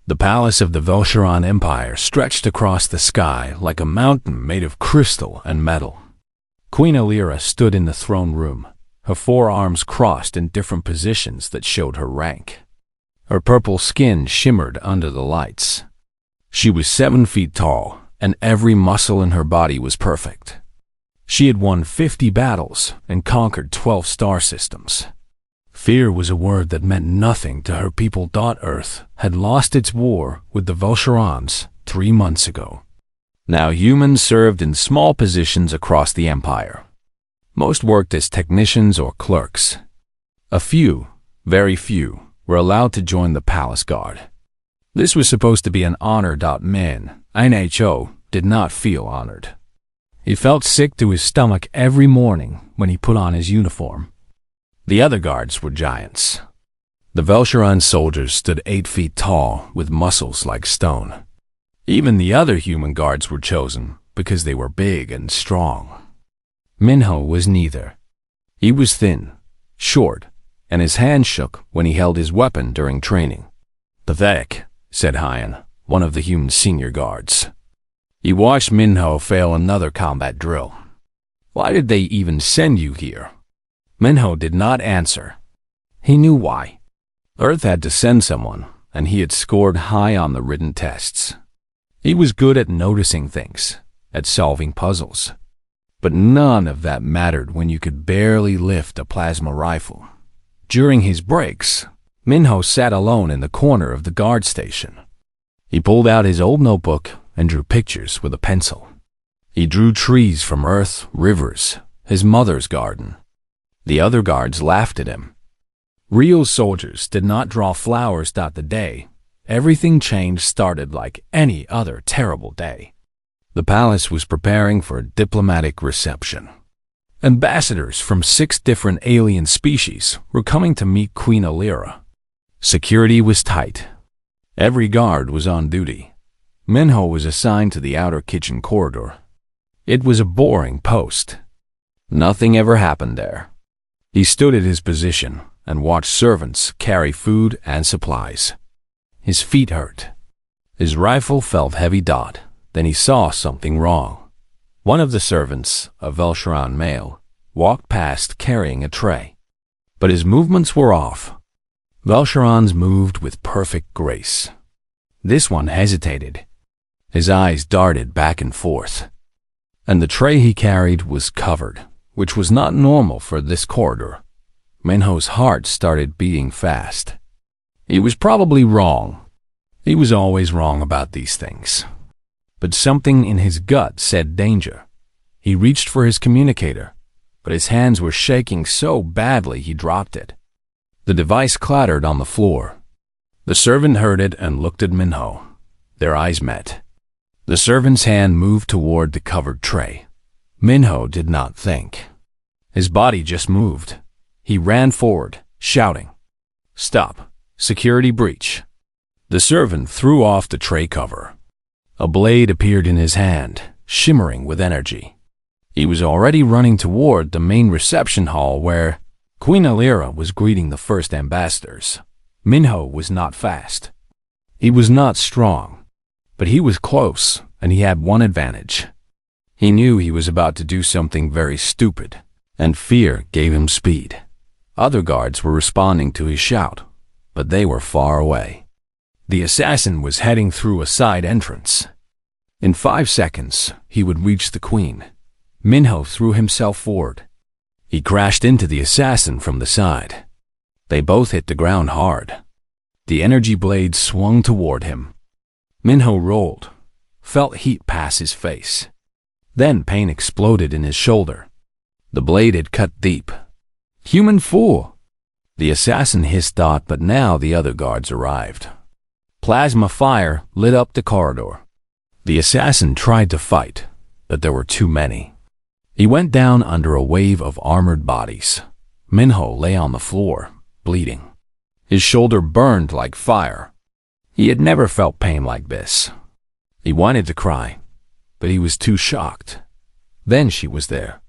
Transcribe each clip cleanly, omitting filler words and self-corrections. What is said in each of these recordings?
The palace of the Velcheron Empire stretched across the sky like a mountain made of crystal and metal. Queen Alira stood in the throne room, her forearms crossed in different positions that showed her rank. Her purple skin shimmered under the lights. She was 7 feet tall, and every muscle in her body was perfect. She had won 50 battles and conquered 12 star systems. Fear was a word that meant nothing to her people. Earth had lost its war with the Velcherons 3 months ago. Now humans served in small positions across the empire. Most worked as technicians or clerks. A few, very few, were allowed to join the palace guard. This was supposed to be an honor. Man, Inho did not feel honored. He felt sick to his stomach every morning when he put on his uniform. The other guards were giants. The Velcheron soldiers stood 8 feet tall with muscles like stone. Even the other human guards were chosen because they were big and strong. Minho was neither. He was thin, short, and his hand shook when he held his weapon during training. "Pathetic," said Hyan, one of the human senior guards. He watched Minho fail another combat drill. "Why did they even send you here?" Minho did not answer. He knew why. Earth had to send someone, and he had scored high on the written tests. He was good at noticing things, at solving puzzles. But none of that mattered when you could barely lift a plasma rifle. During his breaks, Minho sat alone in the corner of the guard station. He pulled out his old notebook and drew pictures with a pencil. He drew trees from Earth, rivers, his mother's garden. The other guards laughed at him. Real soldiers did not draw flowers. The day everything changed started like any other terrible day. The palace was preparing for a diplomatic reception. Ambassadors from 6 different alien species were coming to meet Queen Alira. Security was tight. Every guard was on duty. Minho was assigned to the outer kitchen corridor. It was a boring post. Nothing ever happened there. He stood at his position and watched servants carry food and supplies. His feet hurt. His rifle felt heavy. Then he saw something wrong. One of the servants, a Velcheron male, walked past carrying a tray. But his movements were off. Velcherons moved with perfect grace. This one hesitated. His eyes darted back and forth. And the tray he carried was covered, which was not normal for this corridor. Minho's heart started beating fast. He was probably wrong. He was always wrong about these things. But something in his gut said danger. He reached for his communicator, but his hands were shaking so badly he dropped it. The device clattered on the floor. The servant heard it and looked at Minho. Their eyes met. The servant's hand moved toward the covered tray. Minho did not think. His body just moved. He ran forward, shouting, "Stop! Security breach!" The servant threw off the tray cover. A blade appeared in his hand, shimmering with energy. He was already running toward the main reception hall where Queen Alira was greeting the first ambassadors. Minho was not fast. He was not strong, but he was close, and he had one advantage. He knew he was about to do something very stupid, and fear gave him speed. Other guards were responding to his shout, but they were far away. The assassin was heading through a side entrance. In 5 seconds, he would reach the queen. Minho threw himself forward. He crashed into the assassin from the side. They both hit the ground hard. The energy blade swung toward him. Minho rolled, felt heat pass his face. Then pain exploded in his shoulder. The blade had cut deep. "Human fool!" The assassin hissed, but now the other guards arrived. Plasma fire lit up the corridor. The assassin tried to fight, but there were too many. He went down under a wave of armored bodies. Minho lay on the floor, bleeding. His shoulder burned like fire. He had never felt pain like this. He wanted to cry, but he was too shocked. Then she was there.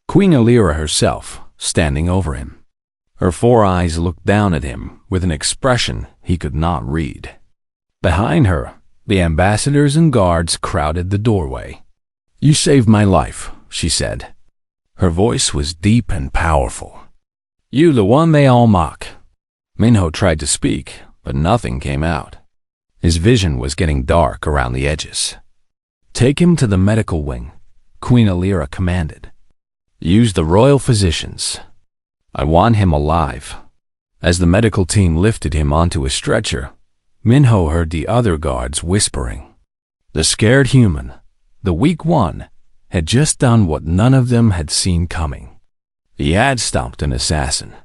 Queen Alira herself, standing over him. Her 4 eyes looked down at him with an expression he could not read. Behind her, the ambassadors and guards crowded the doorway. "You saved my life," she said. Her voice was deep and powerful. "You the one they all mock." Minho tried to speak, but nothing came out. His vision was getting dark around the edges. "Take him to the medical wing," Queen Alira commanded. "Use the royal physicians. I want him alive." As the medical team lifted him onto a stretcher, Minho heard the other guards whispering. The scared human, the weak one, had just done what none of them had seen coming. He had stopped an assassin.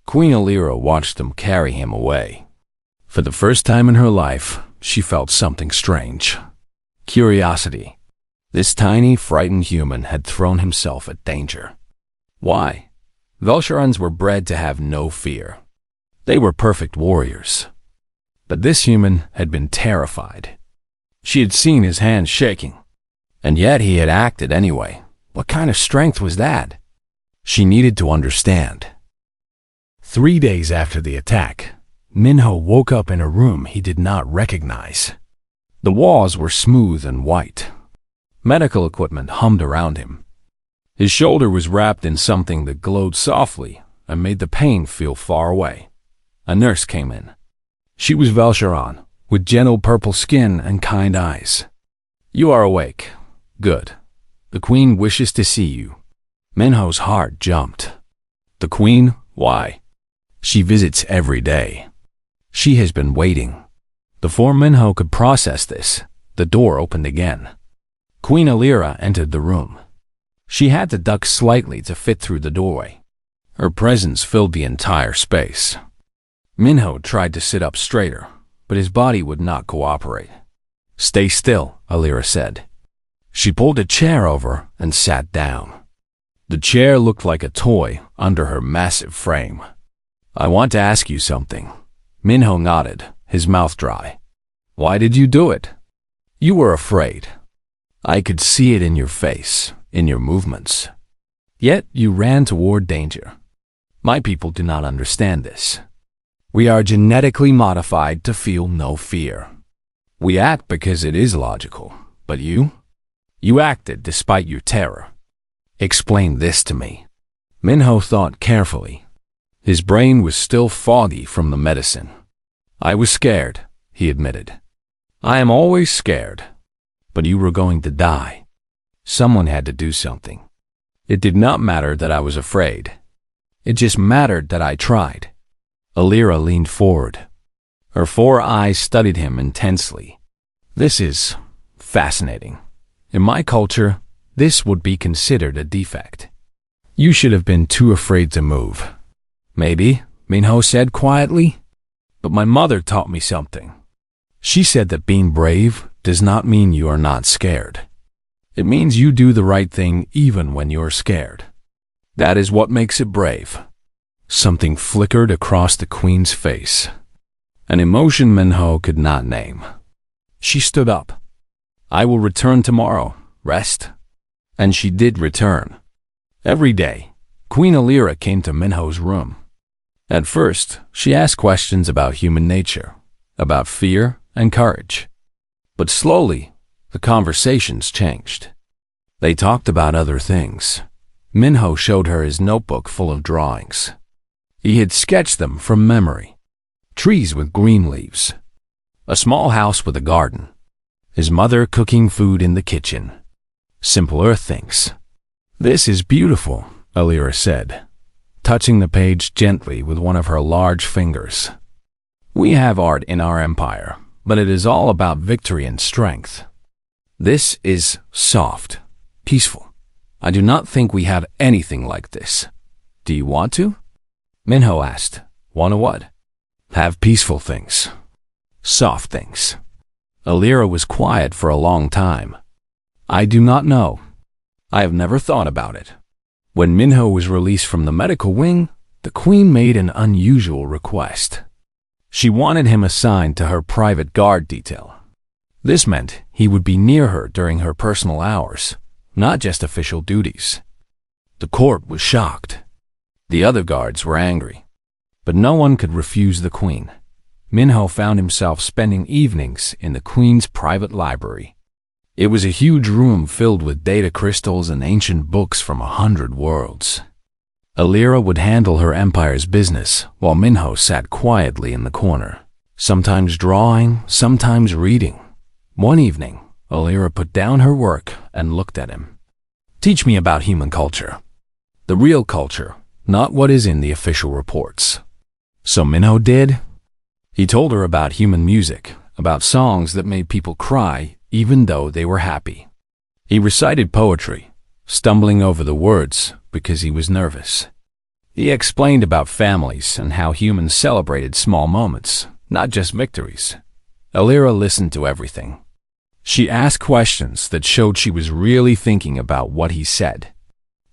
Queen Alira watched them carry him away. For the first time in her life, she felt something strange. Curiosity. This tiny, frightened human had thrown himself at danger. Why? Velsharans were bred to have no fear. They were perfect warriors. But this human had been terrified. She had seen his hands shaking. And yet he had acted anyway. What kind of strength was that? She needed to understand. 3 days after the attack, Minho woke up in a room he did not recognize. The walls were smooth and white. Medical equipment hummed around him. His shoulder was wrapped in something that glowed softly and made the pain feel far away. A nurse came in. She was Velsharan, with gentle purple skin and kind eyes. "You are awake. Good. The Queen wishes to see you." Minho's heart jumped. The Queen? Why? She visits every day. She has been waiting. Before Minho could process this, the door opened again. Queen Alira entered the room. She had to duck slightly to fit through the doorway. Her presence filled the entire space. Minho tried to sit up straighter, but his body would not cooperate. "Stay still," Alira said. She pulled a chair over and sat down. The chair looked like a toy under her massive frame. "I want to ask you something." Minho nodded, his mouth dry. "Why did you do it?" "You were afraid. I could see it in your face, in your movements. Yet you ran toward danger. My people do not understand this. We are genetically modified to feel no fear. We act because it is logical, but you? You acted despite your terror. Explain this to me." Minho thought carefully. His brain was still foggy from the medicine. "I was scared," he admitted. "I am always scared. But you were going to die. Someone had to do something. It did not matter that I was afraid. It just mattered that I tried." Alira leaned forward. Her 4 eyes studied him intensely. "This is fascinating. In my culture, this would be considered a defect. You should have been too afraid to move." "Maybe," Minho said quietly. "But my mother taught me something. She said that being brave does not mean you are not scared. It means you do the right thing even when you're scared. That is what makes it brave." Something flickered across the Queen's face. An emotion Minho could not name. She stood up. "I will return tomorrow. Rest." And she did return. Every day, Queen Alira came to Minho's room. At first, she asked questions about human nature, about fear and courage. But slowly, the conversations changed. They talked about other things. Minho showed her his notebook full of drawings. He had sketched them from memory. Trees with green leaves. A small house with a garden. His mother cooking food in the kitchen. Simpler things. "This is beautiful," Alira said, touching the page gently with one of her large fingers. "We have art in our empire, but it is all about victory and strength. This is soft, peaceful. I do not think we have anything like this. Do you want to?" Minho asked. "Want to what?" "Have peaceful things. Soft things." Alira was quiet for a long time. "I do not know. I have never thought about it." When Minho was released from the medical wing, the Queen made an unusual request. She wanted him assigned to her private guard detail. This meant he would be near her during her personal hours, not just official duties. The court was shocked. The other guards were angry. But no one could refuse the Queen. Minho found himself spending evenings in the Queen's private library. It was a huge room filled with data crystals and ancient books from 100 worlds. Alira would handle her empire's business, while Minho sat quietly in the corner, sometimes drawing, sometimes reading. One evening, Alira put down her work and looked at him. "Teach me about human culture. The real culture, not what is in the official reports." So Minho did. He told her about human music, about songs that made people cry even though they were happy. He recited poetry, stumbling over the words because he was nervous. He explained about families and how humans celebrated small moments, not just victories. Alira listened to everything. She asked questions that showed she was really thinking about what he said.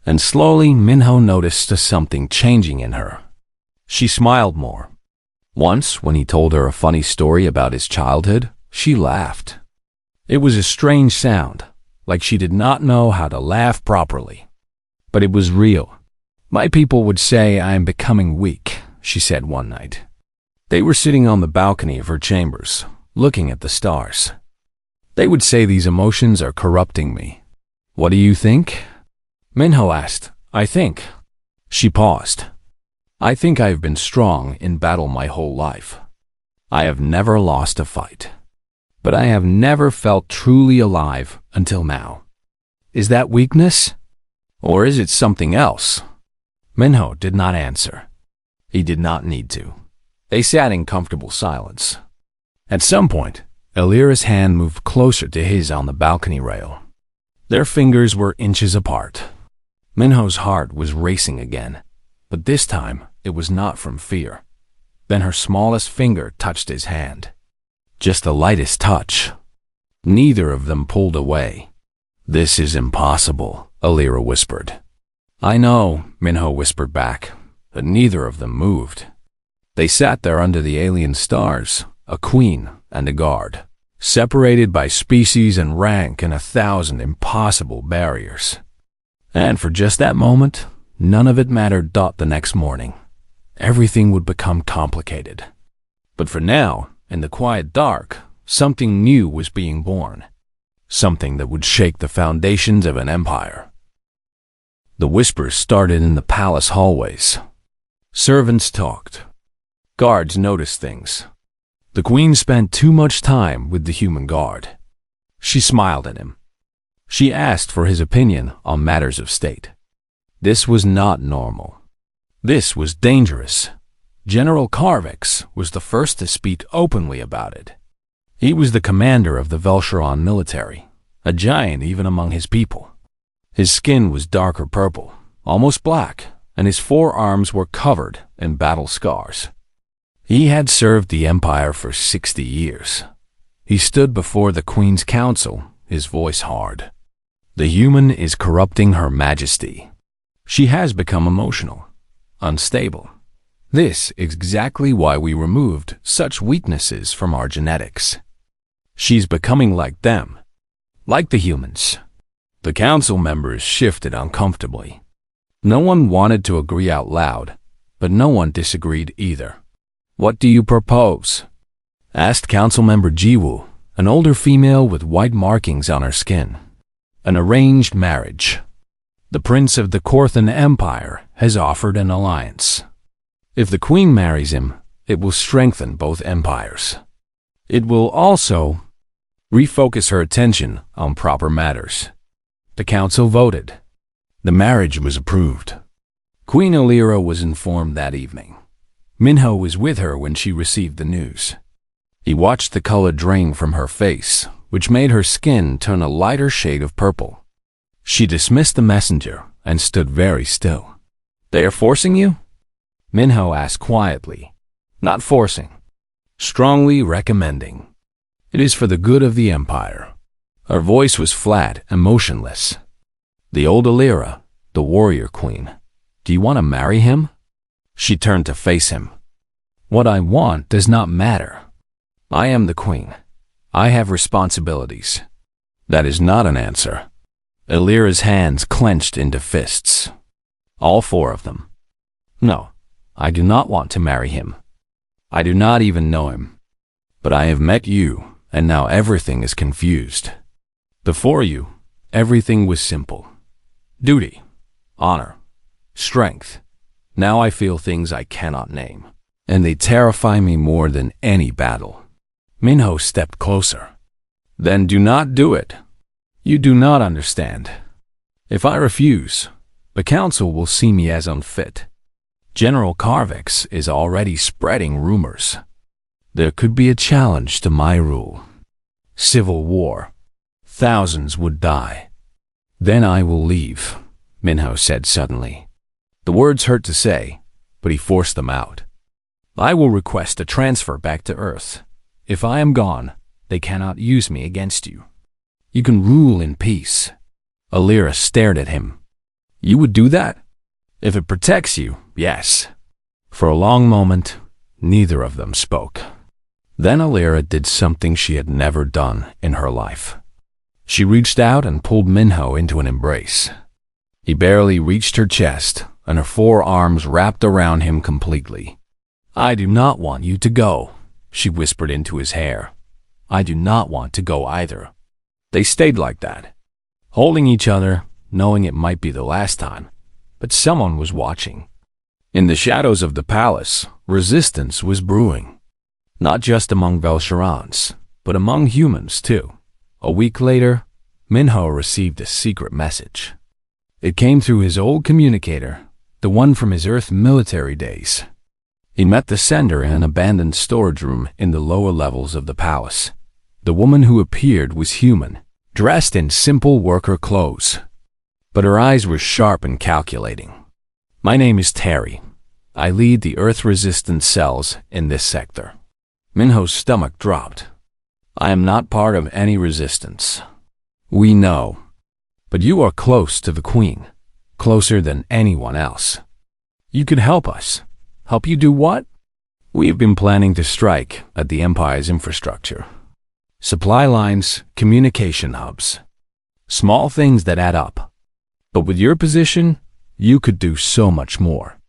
And slowly Minho noticed something changing in her. She smiled more. Once, when he told her a funny story about his childhood, she laughed. It was a strange sound, like she did not know how to laugh properly. But it was real. "My people would say I am becoming weak," she said one night. They were sitting on the balcony of her chambers, looking at the stars. "They would say these emotions are corrupting me. What do you think?" Minho asked. "I think." She paused. "I think I have been strong in battle my whole life. I have never lost a fight. But I have never felt truly alive until now. Is that weakness? Or is it something else?" Minho did not answer. He did not need to. They sat in comfortable silence. At some point, Alira's hand moved closer to his on the balcony rail. Their fingers were inches apart. Minho's heart was racing again, but this time it was not from fear. Then her smallest finger touched his hand. Just the lightest touch. Neither of them pulled away. "This is impossible," Alira whispered. "I know," Minho whispered back, but neither of them moved. They sat there under the alien stars, a queen and a guard, separated by species and rank and 1,000 impossible barriers. And for just that moment, none of it mattered. The next morning, everything would become complicated. But for now, in the quiet dark, something new was being born. Something that would shake the foundations of an empire. The whispers started in the palace hallways. Servants talked. Guards noticed things. The queen spent too much time with the human guard. She smiled at him. She asked for his opinion on matters of state. This was not normal. This was dangerous. General Carvex was the first to speak openly about it. He was the commander of the Velcheron military, a giant even among his people. His skin was darker purple, almost black, and his forearms were covered in battle scars. He had served the empire for 60 years. He stood before the Queen's Council, his voice hard. "The human is corrupting Her Majesty. She has become emotional, unstable. This is exactly why we removed such weaknesses from our genetics. She's becoming like them, like the humans." The council members shifted uncomfortably. No one wanted to agree out loud, but no one disagreed either. "What do you propose?" asked Council Member Jiwoo, an older female with white markings on her skin. "An arranged marriage. The Prince of the Korthan Empire has offered an alliance. If the Queen marries him, it will strengthen both empires. It will also refocus her attention on proper matters." The council voted. The marriage was approved. Queen Alira was informed that evening. Minho was with her when she received the news. He watched the color drain from her face, which made her skin turn a lighter shade of purple. She dismissed the messenger and stood very still. "They are forcing you?" Minho asked quietly. "Not forcing. Strongly recommending. It is for the good of the empire." Her voice was flat and motionless. "The old Alira, the warrior queen. Do you want to marry him?" She turned to face him. "What I want does not matter. I am the queen. I have responsibilities." That is not an answer. Alira's hands clenched into fists. All four of them. "No, I do not want to marry him." I do not even know him. But I have met you, and now everything is confused. Before you, everything was simple. Duty, honor, strength. Now I feel things I cannot name, and they terrify me more than any battle. Minho stepped closer. Then do not do it. You do not understand. If I refuse, the council will see me as unfit. General Carvex is already spreading rumors. There could be a challenge to my rule. Civil war. Thousands would die. Then I will leave, Minho said suddenly. The words hurt to say, but he forced them out. I will request a transfer back to Earth. If I am gone, they cannot use me against you. You can rule in peace. Alira stared at him. You would do that? If it protects you, yes. For a long moment, neither of them spoke. Then Alira did something she had never done in her life. She reached out and pulled Minho into an embrace. He barely reached her chest, and her forearms wrapped around him completely. I do not want you to go, she whispered into his hair. I do not want to go either. They stayed like that, holding each other, knowing it might be the last time. But someone was watching. In the shadows of the palace, resistance was brewing. Not just among Vel'Sharans, but among humans too. A week later, Minho received a secret message. It came through his old communicator, the one from his Earth military days. He met the sender in an abandoned storage room in the lower levels of the palace. The woman who appeared was human, dressed in simple worker clothes. But her eyes were sharp and calculating. My name is Terry. I lead the Earth resistance cells in this sector. Minho's stomach dropped. I am not part of any resistance. We know. But you are close to the Queen, closer than anyone else. You could help us. Help you do what? We have been planning to strike at the Empire's infrastructure. Supply lines, communication hubs. Small things that add up. But with your position, you could do so much more.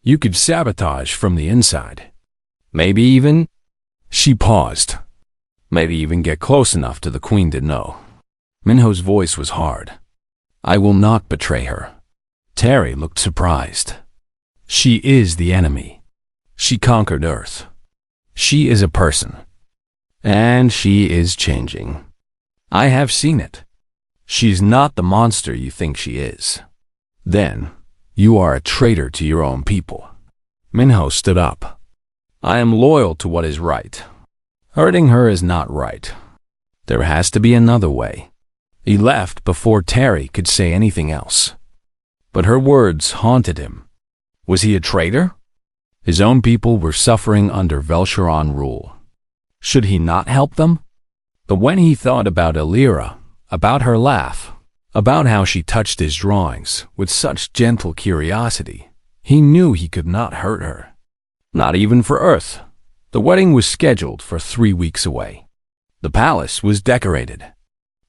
You could sabotage from the inside. Maybe even... She paused. Maybe even get close enough to the Queen to know. Minho's voice was hard. I will not betray her. Terry looked surprised. She is the enemy. She conquered Earth. She is a person. And she is changing. I have seen it. She's not the monster you think she is. Then, you are a traitor to your own people. Minho stood up. I am loyal to what is right. Hurting her is not right. There has to be another way. He left before Terry could say anything else. But her words haunted him. Was he a traitor? His own people were suffering under Vel'Sharan rule. Should he not help them? But when he thought about Alira, about her laugh, about how she touched his drawings with such gentle curiosity, he knew he could not hurt her. Not even for Earth. The wedding was scheduled for 3 weeks away. The palace was decorated.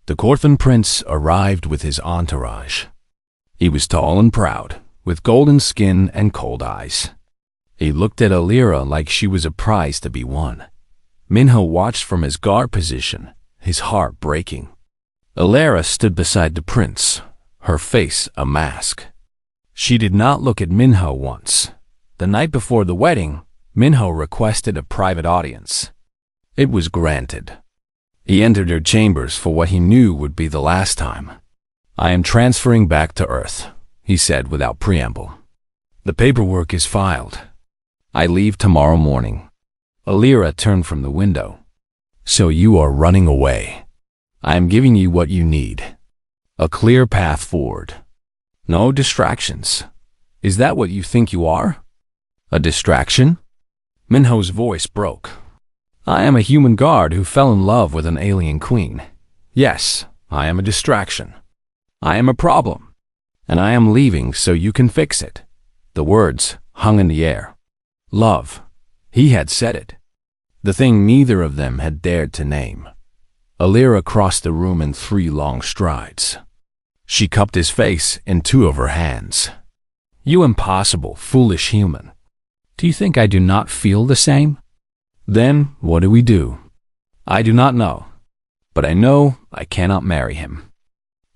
The Korthan prince arrived with his entourage. He was tall and proud, with golden skin and cold eyes. He looked at Alira like she was a prize to be won. Minho watched from his guard position, his heart breaking. Alira stood beside the prince, her face a mask. She did not look at Minho once. The night before the wedding, Minho requested a private audience. It was granted. He entered her chambers for what he knew would be the last time. I am transferring back to Earth, he said without preamble. The paperwork is filed. I leave tomorrow morning. Alira turned from the window. So you are running away. I am giving you what you need. A clear path forward. No distractions. Is that what you think you are? A distraction? Minho's voice broke. I am a human guard who fell in love with an alien queen. Yes, I am a distraction. I am a problem. And I am leaving so you can fix it. The words hung in the air. Love. He had said it. The thing neither of them had dared to name. Alira crossed the room in 3 long strides. She cupped his face in 2 of her hands. You impossible, foolish human. Do you think I do not feel the same? Then what do we do? I do not know. But I know I cannot marry him.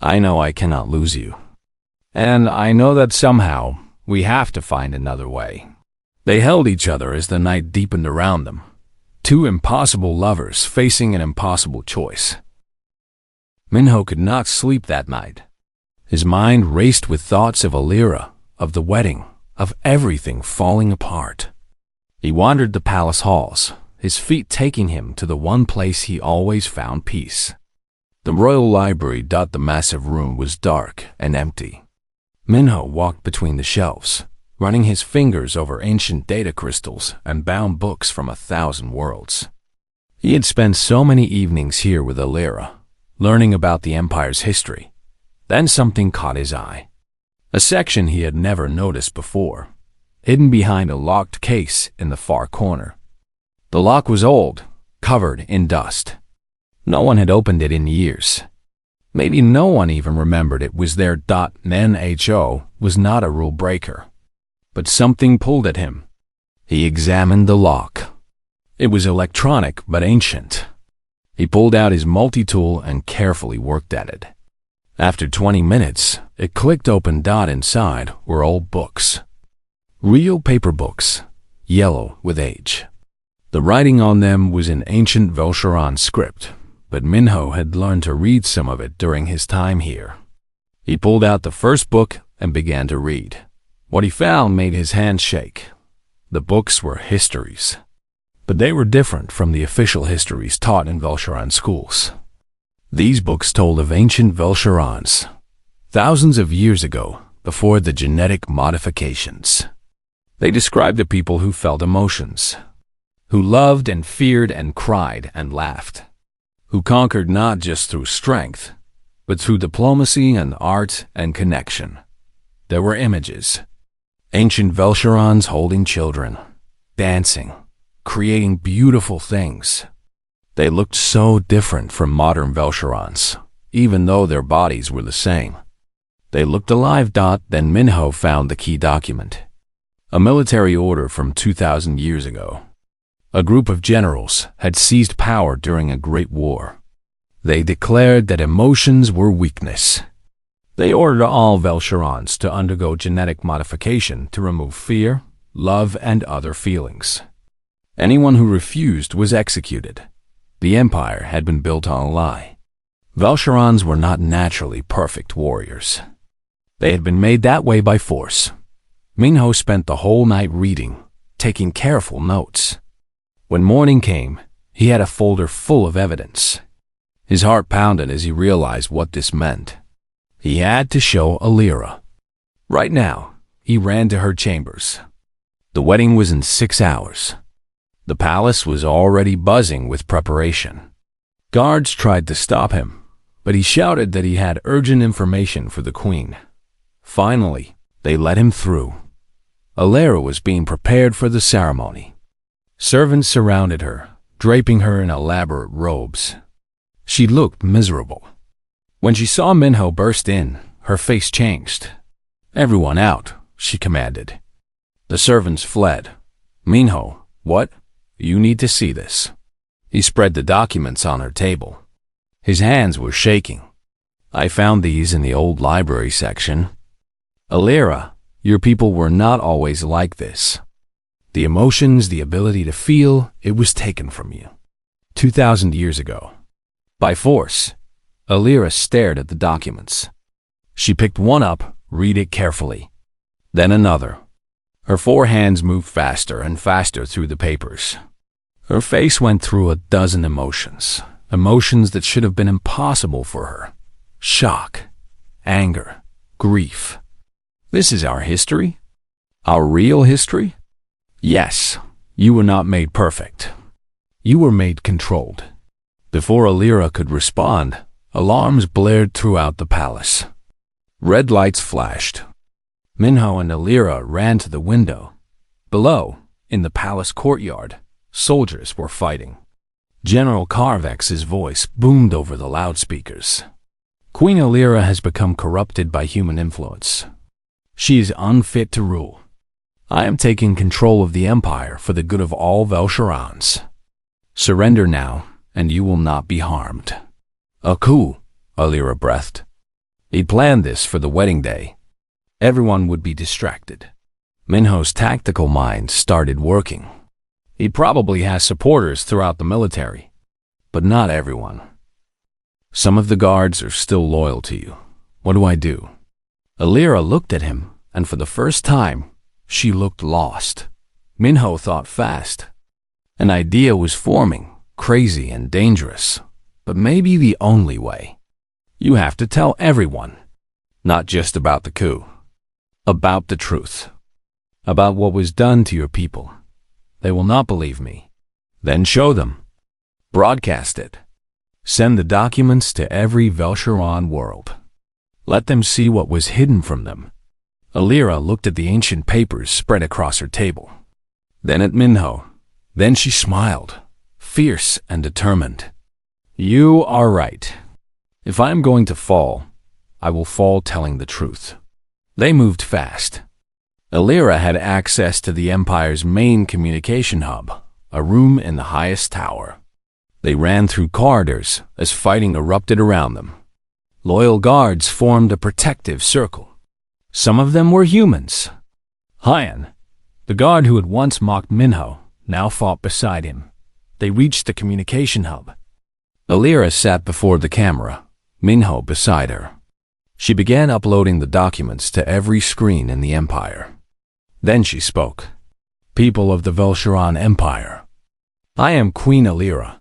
I know I cannot lose you. And I know that somehow we have to find another way. They held each other as the night deepened around them. Two impossible lovers facing an impossible choice. Minho could not sleep that night. His mind raced with thoughts of Alira, of the wedding, of everything falling apart. He wandered the palace halls, his feet taking him to the one place he always found peace. The royal library. The massive room was dark and empty. Minho walked between the shelves, running his fingers over ancient data crystals and bound books from 1,000 worlds. He had spent so many evenings here with Alira, learning about the Empire's history. Then something caught his eye. A section he had never noticed before, hidden behind a locked case in the far corner. The lock was old, covered in dust. No one had opened it in years. Maybe no one even remembered it was there. Nho was not a rule breaker. But something pulled at him. He examined the lock. It was electronic but ancient. He pulled out his multi-tool and carefully worked at it. After 20 minutes, it clicked open. Inside were old books. Real paper books, yellow with age. The writing on them was in ancient Velcheron script, but Minho had learned to read some of it during his time here. He pulled out the first book and began to read. What he found made his hands shake. The books were histories, but they were different from the official histories taught in Velcheron schools. These books told of ancient Velcherons, thousands of years ago, before the genetic modifications. They described the people who felt emotions, who loved and feared and cried and laughed, who conquered not just through strength, but through diplomacy and art and connection. There were images. Ancient Velcherons holding children, dancing, creating beautiful things. They looked so different from modern Velcherons, even though their bodies were the same. They looked alive. Then Minho found the key document. A military order from 2,000 years ago. A group of generals had seized power during a great war. They declared that emotions were weakness. They ordered all Velcherons to undergo genetic modification to remove fear, love, and other feelings. Anyone who refused was executed. The Empire had been built on a lie. Velcherons were not naturally perfect warriors. They had been made that way by force. Minho spent the whole night reading, taking careful notes. When morning came, he had a folder full of evidence. His heart pounded as he realized what this meant. He had to show Alira. Right now, he ran to her chambers. The wedding was in 6 hours. The palace was already buzzing with preparation. Guards tried to stop him, but he shouted that he had urgent information for the queen. Finally, they let him through. Alira was being prepared for the ceremony. Servants surrounded her, draping her in elaborate robes. She looked miserable. When she saw Minho burst in, her face changed. "Everyone out," she commanded. The servants fled. "Minho, what? You need to see this." He spread the documents on her table. His hands were shaking. "I found these in the old library section. Alira, your people were not always like this. The emotions, the ability to feel, it was taken from you. 2,000 years ago. By force." Alira stared at the documents. She picked one up, read it carefully. Then another. Her 4 hands moved faster and faster through the papers. Her face went through a dozen emotions, emotions that should have been impossible for her. Shock, anger, grief. This is our history? Our real history? Yes, you were not made perfect. You were made controlled. Before Alira could respond, alarms blared throughout the palace. Red lights flashed. Minho and Alira ran to the window. Below, in the palace courtyard, soldiers were fighting. General Carvex's voice boomed over the loudspeakers. "Queen Alira has become corrupted by human influence. She is unfit to rule. I am taking control of the Empire for the good of all Velcherons. Surrender now, and you will not be harmed. A coup, Alira breathed. He'd planned this for the wedding day. Everyone would be distracted. Minho's tactical mind started working. He probably has supporters throughout the military, but not everyone. Some of the guards are still loyal to you. What do I do? Alira looked at him, and for the first time, she looked lost. Minho thought fast. An idea was forming, crazy and dangerous, but maybe the only way. You have to tell everyone, not just about the coup, about the truth, about what was done to your people. They will not believe me. Then show them. Broadcast it. Send the documents to every Velcheron world. Let them see what was hidden from them. Alira looked at the ancient papers spread across her table, then at Minho. Then she smiled, fierce and determined. You are right. If I am going to fall, I will fall telling the truth. They moved fast. Alira had access to the Empire's main communication hub, a room in the highest tower. They ran through corridors as fighting erupted around them. Loyal guards formed a protective circle. Some of them were humans. Hyan, the guard who had once mocked Minho, now fought beside him. They reached the communication hub. Alira sat before the camera, Minho beside her. She began uploading the documents to every screen in the Empire. Then she spoke. People of the Velcheron Empire. I am Queen Alira.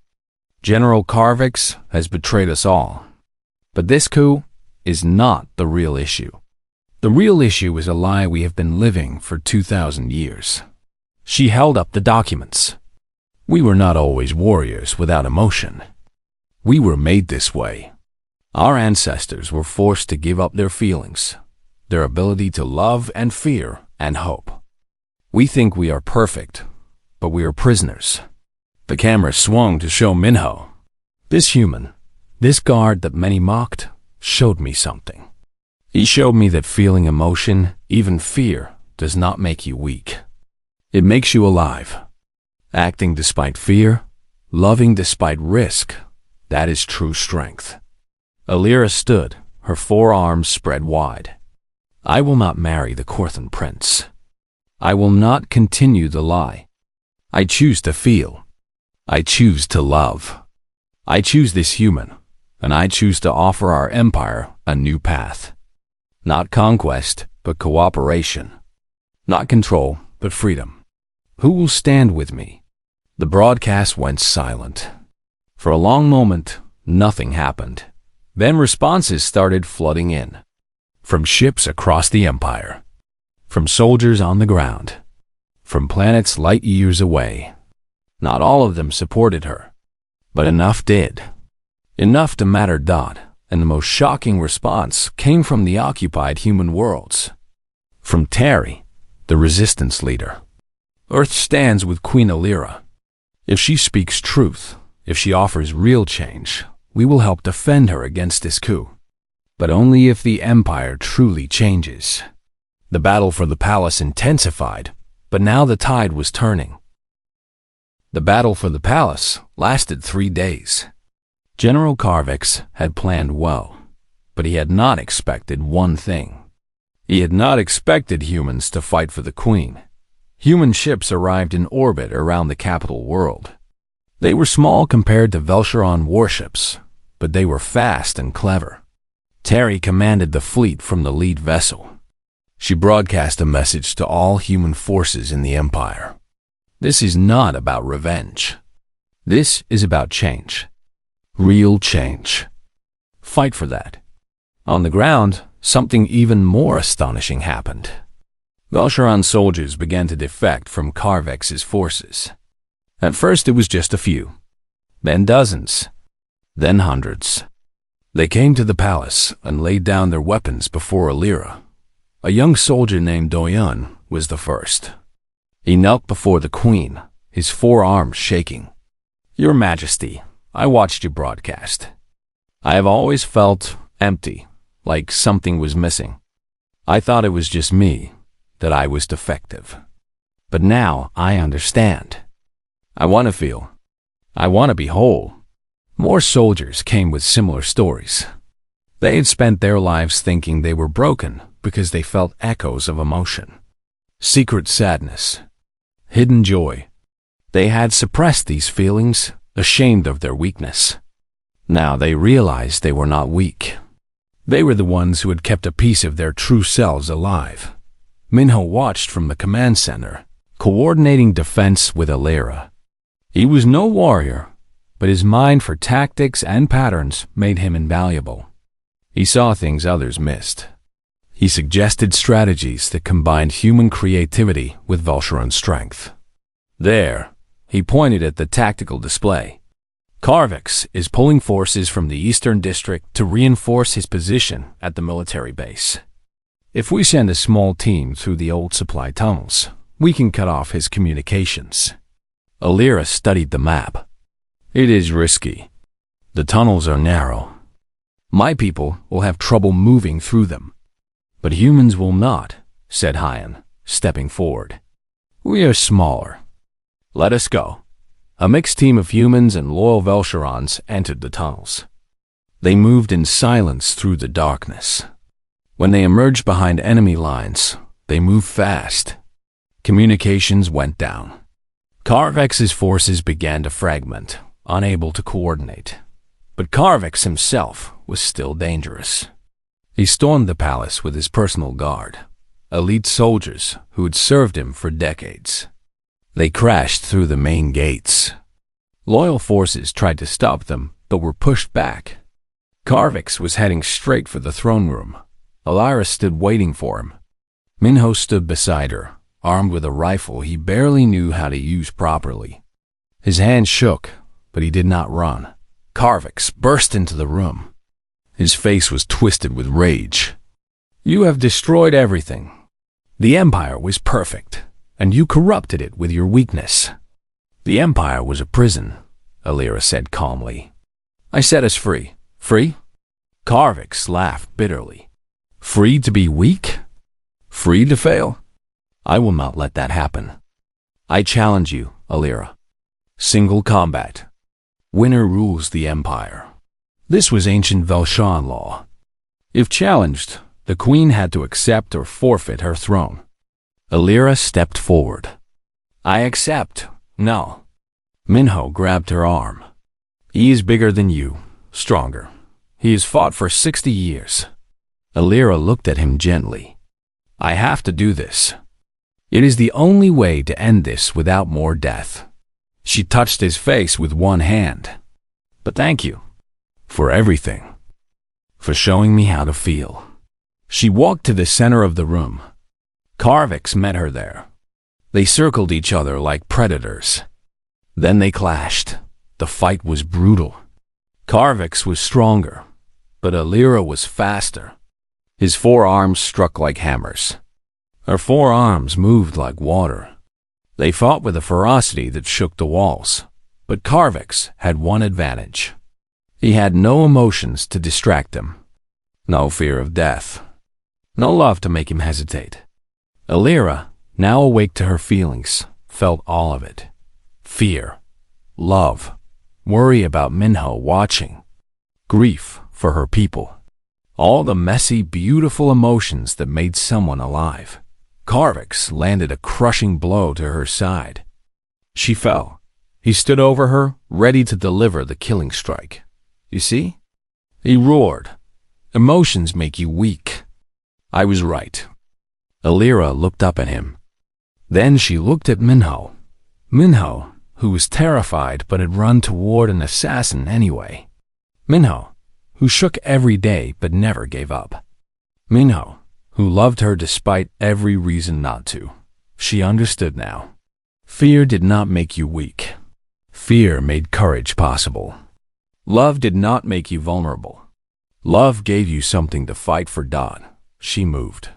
General Carvex has betrayed us all. But this coup is not the real issue. The real issue is a lie we have been living for 2,000 years. She held up the documents. We were not always warriors without emotion. We were made this way. Our ancestors were forced to give up their feelings, their ability to love and fear and hope. We think we are perfect, but we are prisoners. The camera swung to show Minho. This human, this guard that many mocked, showed me something. He showed me that feeling emotion, even fear, does not make you weak. It makes you alive. Acting despite fear, loving despite risk, that is true strength. Alira stood, her forearms spread wide. I will not marry the Korthan prince. I will not continue the lie. I choose to feel. I choose to love. I choose this human, and I choose to offer our empire a new path. Not conquest, but cooperation. Not control, but freedom. Who will stand with me? The broadcast went silent. For a long moment, nothing happened. Then responses started flooding in. From ships across the Empire. From soldiers on the ground. From planets light years away. Not all of them supported her. But enough did. Enough to matter. And the most shocking response came from the occupied human worlds. From Terry, the resistance leader. Earth stands with Queen Alira. If she speaks truth, if she offers real change, we will help defend her against this coup. But only if the Empire truly changes. The battle for the palace intensified, but now the tide was turning. The battle for the palace lasted 3 days. General Carvex had planned well, but he had not expected one thing. He had not expected humans to fight for the queen. Human ships arrived in orbit around the capital world. They were small compared to Velcheron warships, but they were fast and clever. Terry commanded the fleet from the lead vessel. She broadcast a message to all human forces in the Empire. This is not about revenge. This is about change. Real change. Fight for that. On the ground, something even more astonishing happened. Velcheron soldiers began to defect from Carvex's forces. At first it was just a few, then dozens, then hundreds. They came to the palace and laid down their weapons before Alira. A young soldier named Doyon was the first. He knelt before the queen, his forearms shaking. Your Majesty, I watched you broadcast. I have always felt empty, like something was missing. I thought it was just me, that I was defective. But now I understand. I want to feel. I want to be whole. More soldiers came with similar stories. They had spent their lives thinking they were broken because they felt echoes of emotion. Secret sadness. Hidden joy. They had suppressed these feelings, ashamed of their weakness. Now they realized they were not weak. They were the ones who had kept a piece of their true selves alive. Minho watched from the command center, coordinating defense with Alira. He was no warrior, but his mind for tactics and patterns made him invaluable. He saw things others missed. He suggested strategies that combined human creativity with Volsharan strength. There, he pointed at the tactical display. Karvix is pulling forces from the Eastern District to reinforce his position at the military base. If we send a small team through the old supply tunnels, we can cut off his communications. Alira studied the map. It is risky. The tunnels are narrow. My people will have trouble moving through them. But humans will not, said Hyan, stepping forward. We are smaller. Let us go. A mixed team of humans and loyal Velsharans entered the tunnels. They moved in silence through the darkness. When they emerged behind enemy lines, they moved fast. Communications went down. Karvex's forces began to fragment, unable to coordinate. But Karvex himself was still dangerous. He stormed the palace with his personal guard, elite soldiers who had served him for decades. They crashed through the main gates. Loyal forces tried to stop them, but were pushed back. Karvix was heading straight for the throne room. Alira stood waiting for him. Minho stood beside her, armed with a rifle he barely knew how to use properly. His hand shook, but he did not run. Karvix burst into the room. His face was twisted with rage. You have destroyed everything. The Empire was perfect, and you corrupted it with your weakness. The Empire was a prison, Alira said calmly. I set us free. Free? Karvix laughed bitterly. Free to be weak? Free to fail? I will not let that happen. I challenge you, Alira. Single combat. Winner rules the Empire. This was ancient Velshan law. If challenged, the queen had to accept or forfeit her throne. Alira stepped forward. I accept. No. Minho grabbed her arm. He is bigger than you, stronger. He has fought for 60 years. Alira looked at him gently. I have to do this. It is the only way to end this without more death. She touched his face with one hand. But thank you. For everything. For showing me how to feel. She walked to the center of the room. Karvix met her there. They circled each other like predators. Then they clashed. The fight was brutal. Karvix was stronger, but Alira was faster. His forearms struck like hammers. Her forearms moved like water. They fought with a ferocity that shook the walls, but Karvix had one advantage. He had no emotions to distract him. No fear of death. No love to make him hesitate. Alira, now awake to her feelings, felt all of it. Fear, love, worry about Minho watching, grief for her people. All the messy, beautiful emotions that made someone alive. Karvix landed a crushing blow to her side. She fell. He stood over her, ready to deliver the killing strike. You see? He roared. Emotions make you weak. I was right. Alira looked up at him. Then she looked at Minho. Minho, who was terrified but had run toward an assassin anyway. Minho, who shook every day but never gave up. Minho, who loved her despite every reason not to. She understood now. Fear did not make you weak. Fear made courage possible. Love did not make you vulnerable. Love gave you something to fight for. She moved.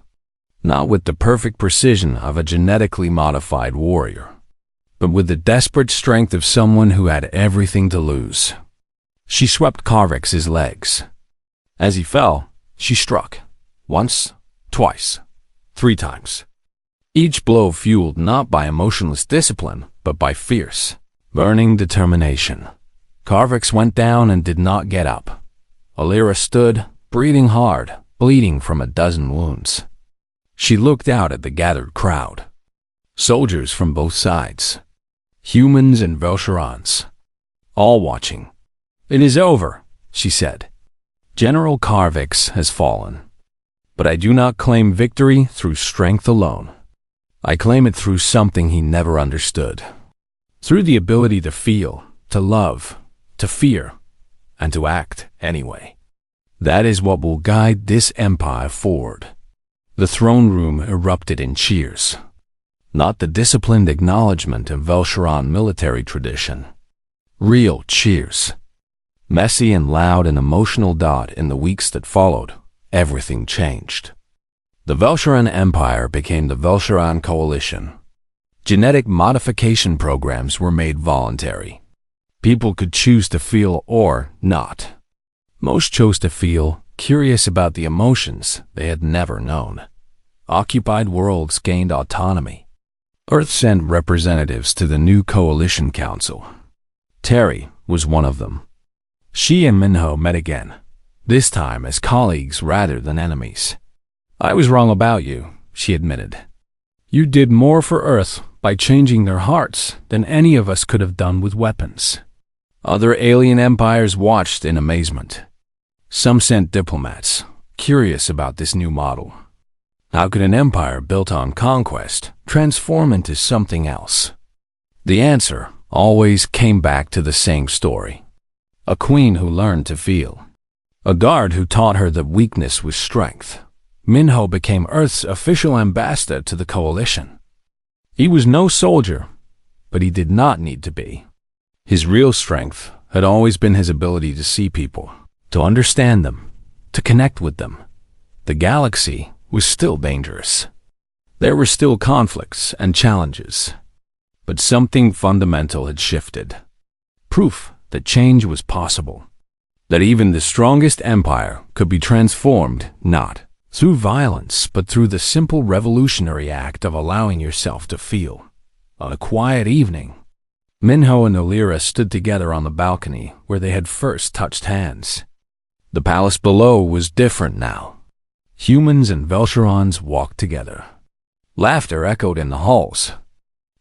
Not with the perfect precision of a genetically modified warrior, but with the desperate strength of someone who had everything to lose. She swept Karvix's legs. As he fell, she struck. Once, twice, 3 times. Each blow fueled not by emotionless discipline, but by fierce, Burning determination. Carvix went down and did not get up. Alira stood, breathing hard, bleeding from a dozen wounds. She looked out at the gathered crowd. Soldiers from both sides. Humans and Velshirans. All watching. "It is over," she said. "General Carvix has fallen. But I do not claim victory through strength alone. I claim it through something he never understood. Through the ability to feel, to love, to fear, and to act anyway. That is what will guide this empire forward." The throne room erupted in cheers. Not the disciplined acknowledgement of Velshiran military tradition. Real cheers. Messy and loud and emotional. In the weeks that followed, everything changed. The Velshiran Empire became the Velshiran Coalition. Genetic modification programs were made voluntary. People could choose to feel or not. Most chose to feel, curious about the emotions they had never known. Occupied worlds gained autonomy. Earth sent representatives to the new Coalition Council. Terry was one of them. She and Minho met again, this time as colleagues rather than enemies. "I was wrong about you," she admitted. "You did more for Earth by changing their hearts than any of us could have done with weapons." Other alien empires watched in amazement. Some sent diplomats, curious about this new model. How could an empire built on conquest transform into something else? The answer always came back to the same story. A queen who learned to feel. A guard who taught her that weakness was strength. Minho became Earth's official ambassador to the Coalition. He was no soldier, but he did not need to be. His real strength had always been his ability to see people, to understand them, to connect with them. The galaxy was still dangerous. There were still conflicts and challenges. But something fundamental had shifted. Proof that change was possible. That even the strongest empire could be transformed not through violence, but through the simple revolutionary act of allowing yourself to feel. On a quiet evening, Minho and Alira stood together on the balcony where they had first touched hands. The palace below was different now. Humans and Velshirans walked together. Laughter echoed in the halls.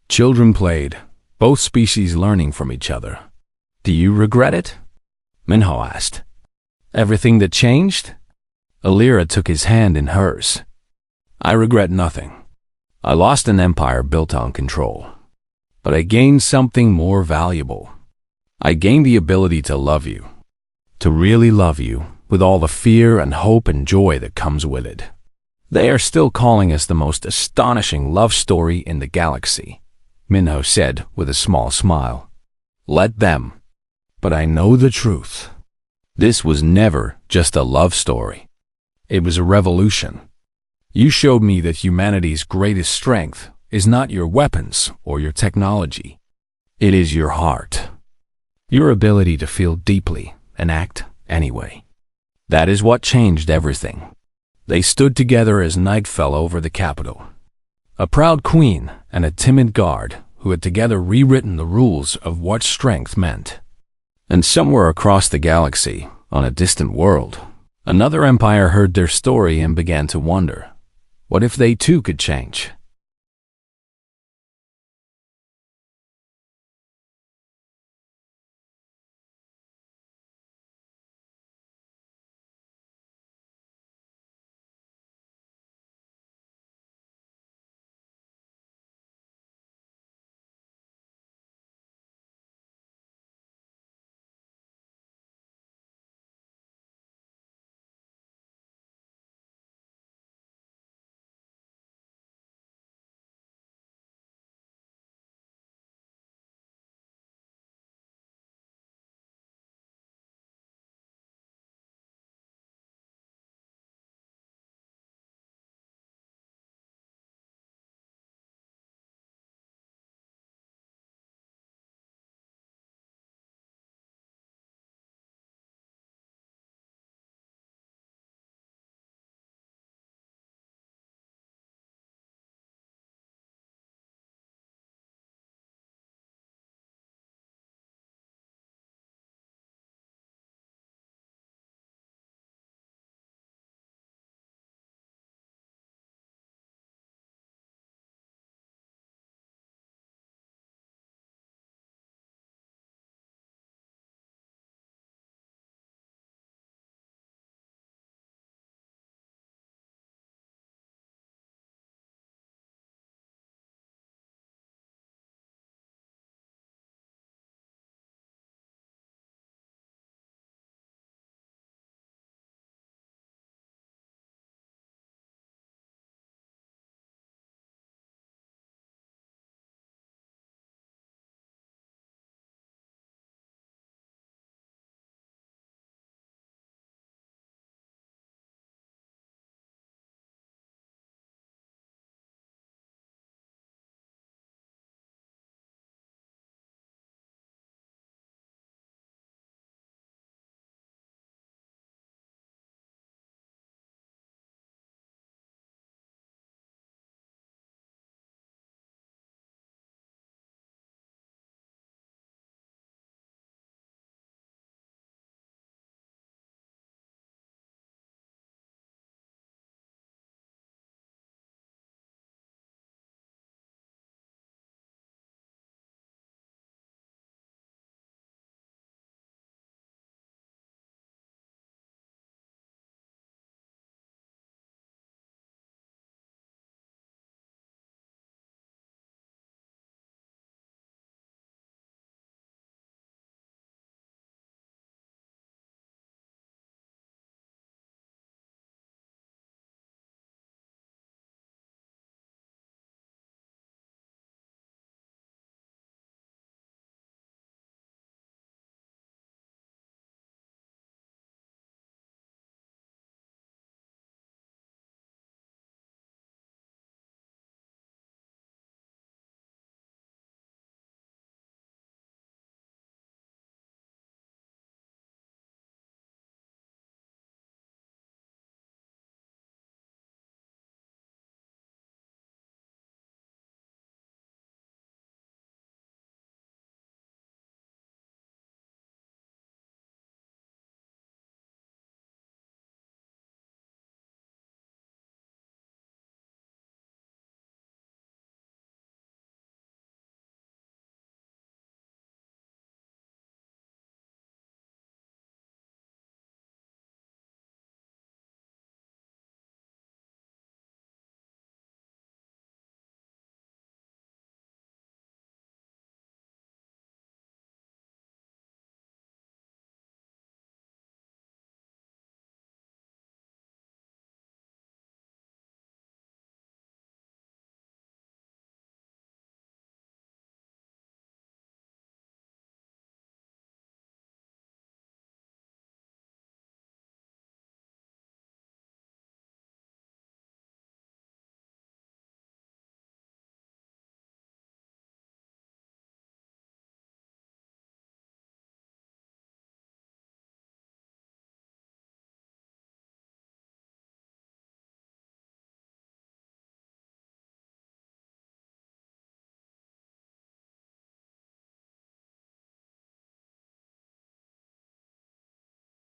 Children played, both species learning from each other. "Do you regret it?" Minho asked. "Everything that changed?" Alira took his hand in hers. "I regret nothing. I lost an empire built on control. But I gained something more valuable. I gained the ability to love you. To really love you, with all the fear and hope and joy that comes with it. They are still calling us the most astonishing love story in the galaxy," Minho said with a small smile. "Let them. But I know the truth. This was never just a love story. It was a revolution. You showed me that humanity's greatest strength is not your weapons or your technology. It is your heart. Your ability to feel deeply and act anyway. That is what changed everything." They stood together as night fell over the capital. A proud queen and a timid guard who had together rewritten the rules of what strength meant. And somewhere across the galaxy, on a distant world, another empire heard their story and began to wonder, what if they too could change?